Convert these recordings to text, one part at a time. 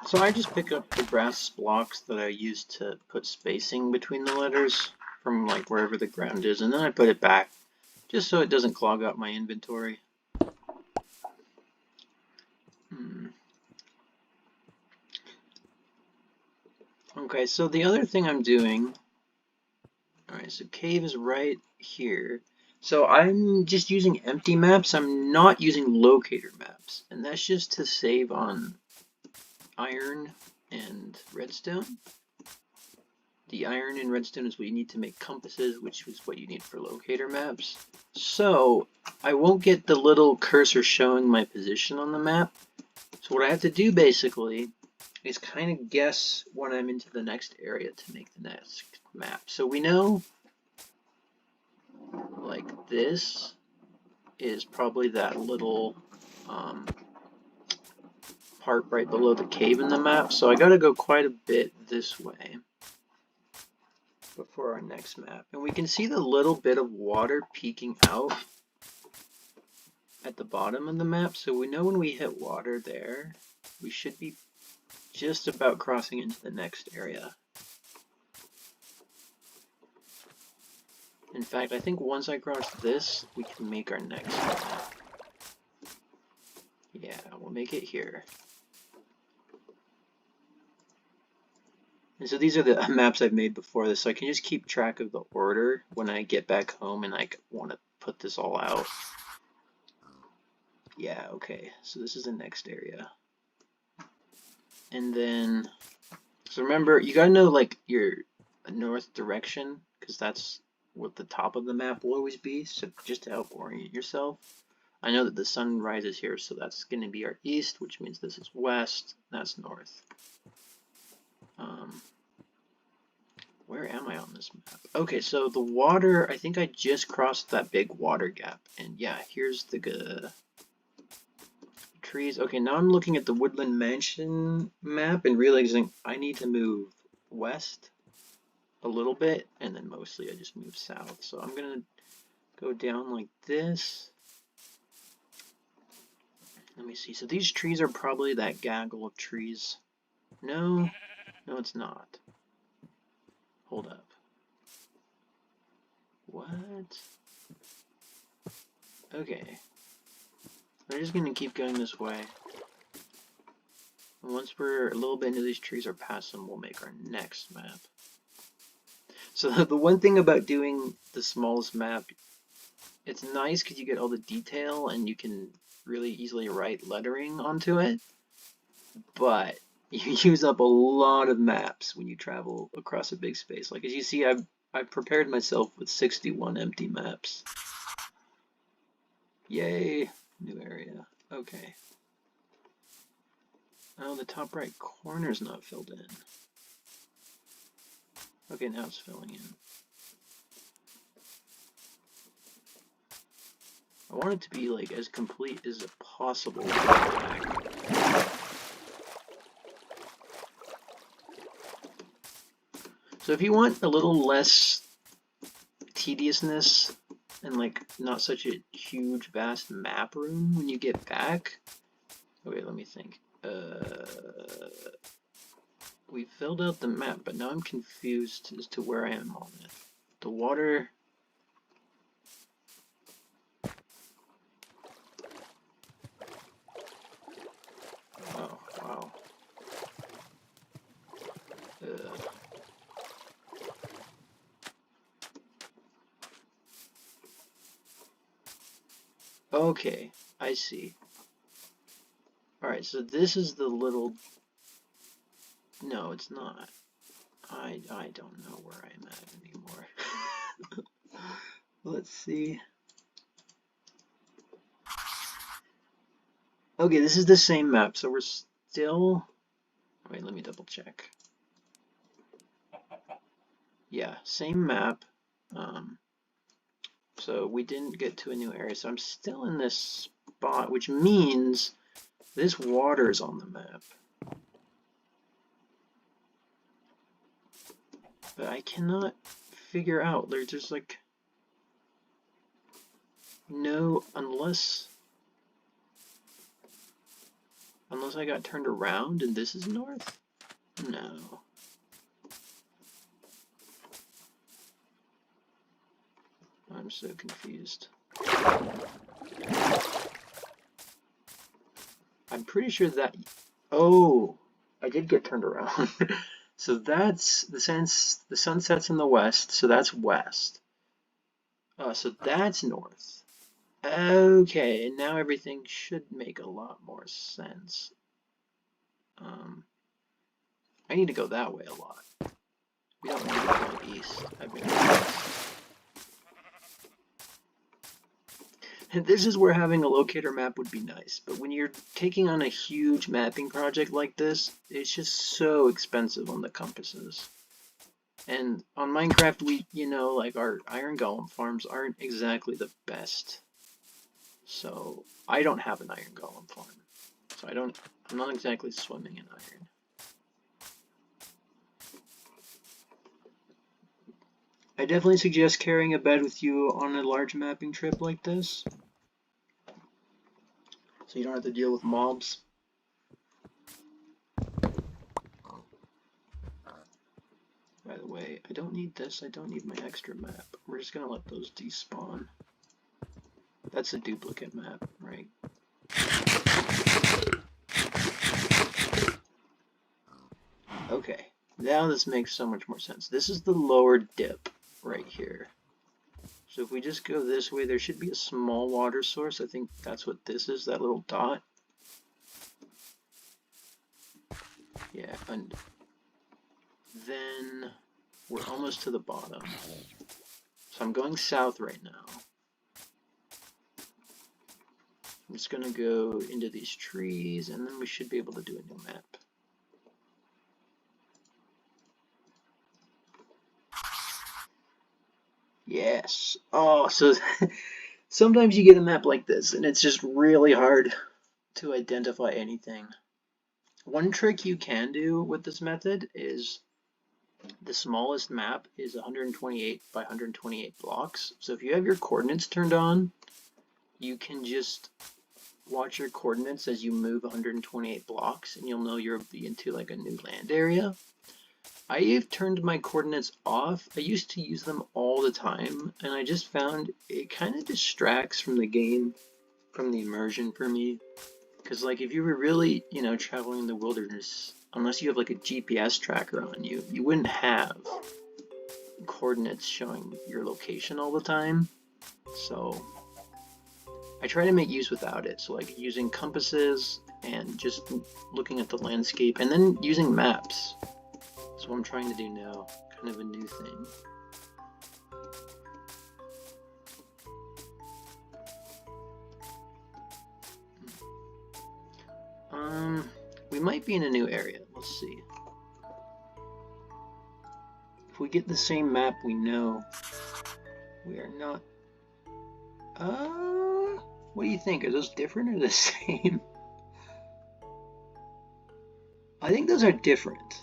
So I just pick up the brass blocks that I use to put spacing between the letters from like wherever the ground is, and then I put it back just so it doesn't clog up my inventory. Okay, so the other thing I'm doing, alright, so cave is right here. So I'm just using empty maps. I'm not using locator maps, and that's just to save on iron and redstone. The iron and redstone is what you need to make compasses, which is what you need for locator maps. So I won't get the little cursor showing my position on the map. So what I have to do basically is kind of guess when I'm into the next area to make the next map. So we know like this is probably that little part right below the cave in the map. So I gotta go quite a bit this way before our next map. And we can see the little bit of water peeking out at the bottom of the map. So we know when we hit water there, we should be just about crossing into the next area. In fact, I think once I cross this, we can make our next map. Yeah, we'll make it here. And so these are the maps I've made before this, so I can just keep track of the order when I get back home and I want to put this all out. Yeah, okay, so this is the next area. And then, so remember, you gotta know like your north direction, because that's what the top of the map will always be, so just to help orient yourself. I know that the sun rises here, so that's going to be our east, which means this is west, that's north. Where am I on this map? Okay, so the water, I think I just crossed that big water gap, and yeah, here's the trees. Okay, now I'm looking at the Woodland Mansion map and realizing I need to move west a little bit, and then mostly I just move south. So I'm gonna go down like this. Let me see. So these trees are probably that gaggle of trees. No, no, it's not. Hold up. What? Okay. We're just gonna keep going this way. And once we're a little bit into these trees or past them, we'll make our next map. So the one thing about doing the smallest map, it's nice because you get all the detail and you can really easily write lettering onto it, but you use up a lot of maps when you travel across a big space. Like as you see, I've prepared myself with 61 empty maps. Yay, new area. Okay. Oh, the top right corner's not filled in. Okay, now it's filling in. I want it to be like as complete as possible. So if you want a little less tediousness and like not such a huge vast map room when you get back. Okay, let me think. We filled out the map, but now I'm confused as to where I am on it. The water. Oh, wow. Okay, I see. Alright, so this is the little... No, it's not. I don't know where I'm at anymore. Let's see. Okay, this is the same map, so we're still... Wait, let me double check. Yeah, same map. So we didn't get to a new area, so I'm still in this spot, which means this water's on the map. But I cannot figure out, there's just like no, unless Unless I got turned around and this is north? No. I'm so confused. I'm pretty sure that... Oh, I did get turned around. So that's the sun sets in the west, so that's west. So that's north. Okay, and now everything should make a lot more sense. I need to go that way a lot. We don't need to go east. I've been east. And this is where having a locator map would be nice, but when you're taking on a huge mapping project like this, it's just so expensive on the compasses. And on Minecraft, like our iron golem farms aren't exactly the best. So I don't have an iron golem farm. So I'm not exactly swimming in iron. I definitely suggest carrying a bed with you on a large mapping trip like this, so you don't have to deal with mobs. By the way, I don't need this, I don't need my extra map. We're just gonna let those despawn. That's a duplicate map, right? Okay, now this makes so much more sense. This is the lower dip right here. So if we just go this way, there should be a small water source. I think that's what this is, that little dot. Yeah, and then we're almost to the bottom. So I'm going south right now. I'm just going to go into these trees, and then we should be able to do a new map. Yes. Oh, so sometimes you get a map like this, and it's just really hard to identify anything. One trick you can do with this method is the smallest map is 128 by 128 blocks. So if you have your coordinates turned on, you can just watch your coordinates as you move 128 blocks, and you'll know you'll be into like a new land area. I've turned my coordinates off. I used to use them all the time, and I just found it kind of distracts from the game, from the immersion for me. Because like if you were really, traveling in the wilderness, unless you have like a GPS tracker on you, you wouldn't have coordinates showing your location all the time. So I try to make use without it. So like using compasses and just looking at the landscape, and then using maps. That's what I'm trying to do now, kind of a new thing. We might be in a new area. Let's see. If we get the same map, we know we are not. What do you think? Are those different or the same? I think those are different.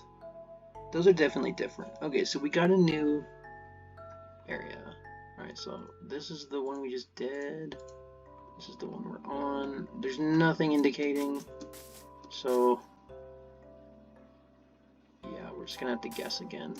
Those are definitely different. Okay, so we got a new area. Alright, so this is the one we just did. This is the one we're on. There's nothing indicating. So, yeah, we're just gonna have to guess again.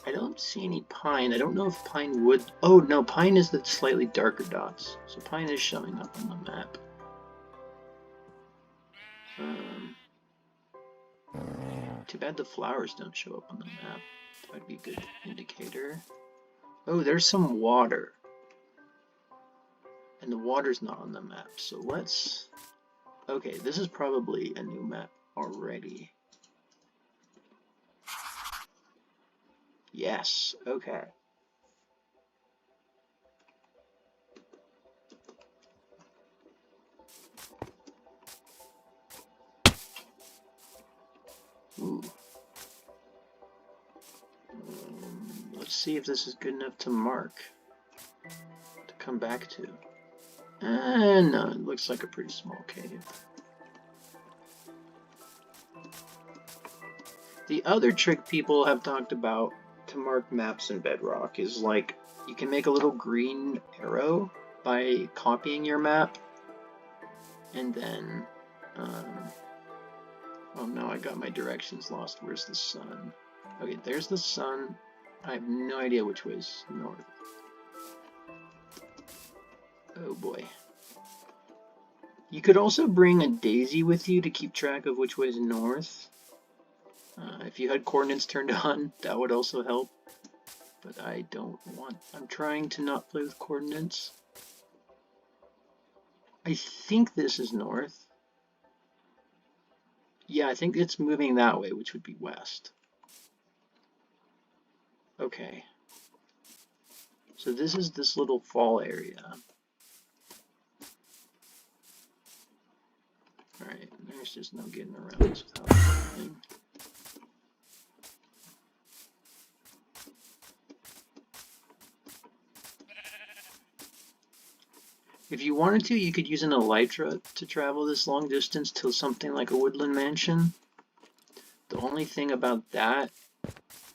I don't see any pine. I don't know if pine would... Oh, no, pine is the slightly darker dots. So pine is showing up on the map. Too bad the flowers don't show up on the map. That would be a good indicator. Oh, there's some water. And the water's not on the map. So let's... Okay, this is probably a new map already. Yes, okay. Ooh. Let's see if this is good enough to mark, to come back to. No, it looks like a pretty small cave. The other trick people have talked about to mark maps in Bedrock is like you can make a little green arrow by copying your map, and then oh no, I got my directions lost. Where's the sun? Okay, there's the sun. I have no idea which way's north. Oh boy. You could also bring a daisy with you to keep track of which way is north. If you had coordinates turned on, that would also help. But I don't want... I'm trying to not play with coordinates. I think this is north. Yeah, I think it's moving that way, which would be west. Okay. So this is this little fall area. Alright, there's just no getting around this without anything. If you wanted to, you could use an elytra to travel this long distance to something like a Woodland Mansion. The only thing about that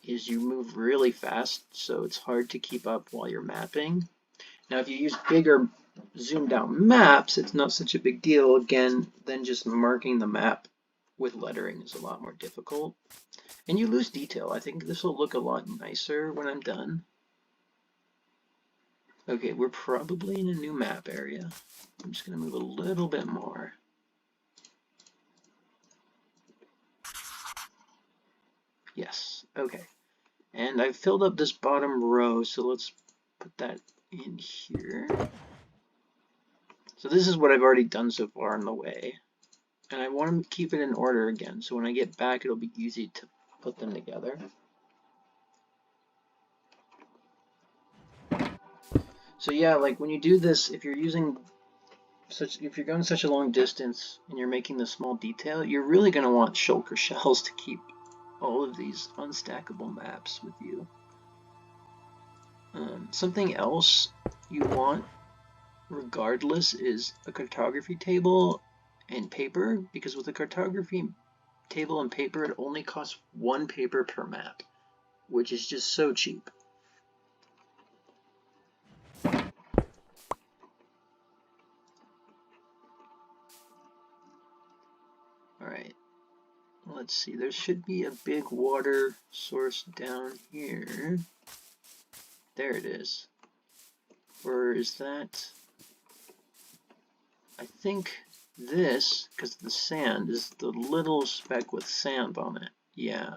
is you move really fast, so it's hard to keep up while you're mapping. Now, if you use bigger zoomed out maps, it's not such a big deal. Again, then just marking the map with lettering is a lot more difficult. And you lose detail. I think this will look a lot nicer when I'm done. Okay, we're probably in a new map area. I'm just going to move a little bit more. Yes, okay. And I've filled up this bottom row, so let's put that in here. So this is what I've already done so far on the way. And I want to keep it in order again, so when I get back it'll be easy to put them together. So yeah, like when you do this, if you're going such a long distance and you're making the small detail, you're really going to want shulker shells to keep all of these unstackable maps with you. Something else you want regardless is a cartography table and paper, because with a cartography table and paper it only costs 1 paper per map, which is just so cheap. Alright, let's see, there should be a big water source down here. There it is. Or is that... I think this, because of the sand, is the little speck with sand on it. Yeah.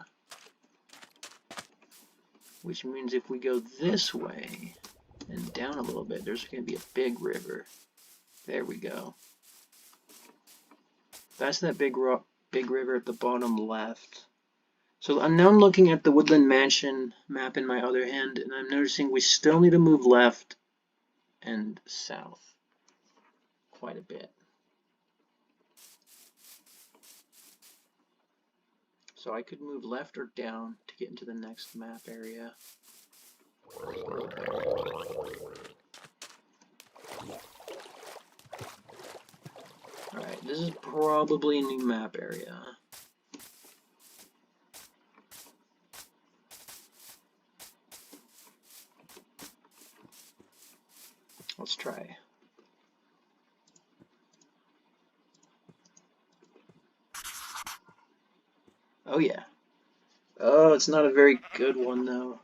Which means if we go this way and down a little bit, there's going to be a big river. There we go. That's that big river at the bottom left. So now I'm looking at the Woodland Mansion map in my other hand, and I'm noticing we still need to move left and south quite a bit. So I could move left or down to get into the next map area. Alright, this is probably a new map area. Let's try. Oh yeah. Oh, it's not a very good one though.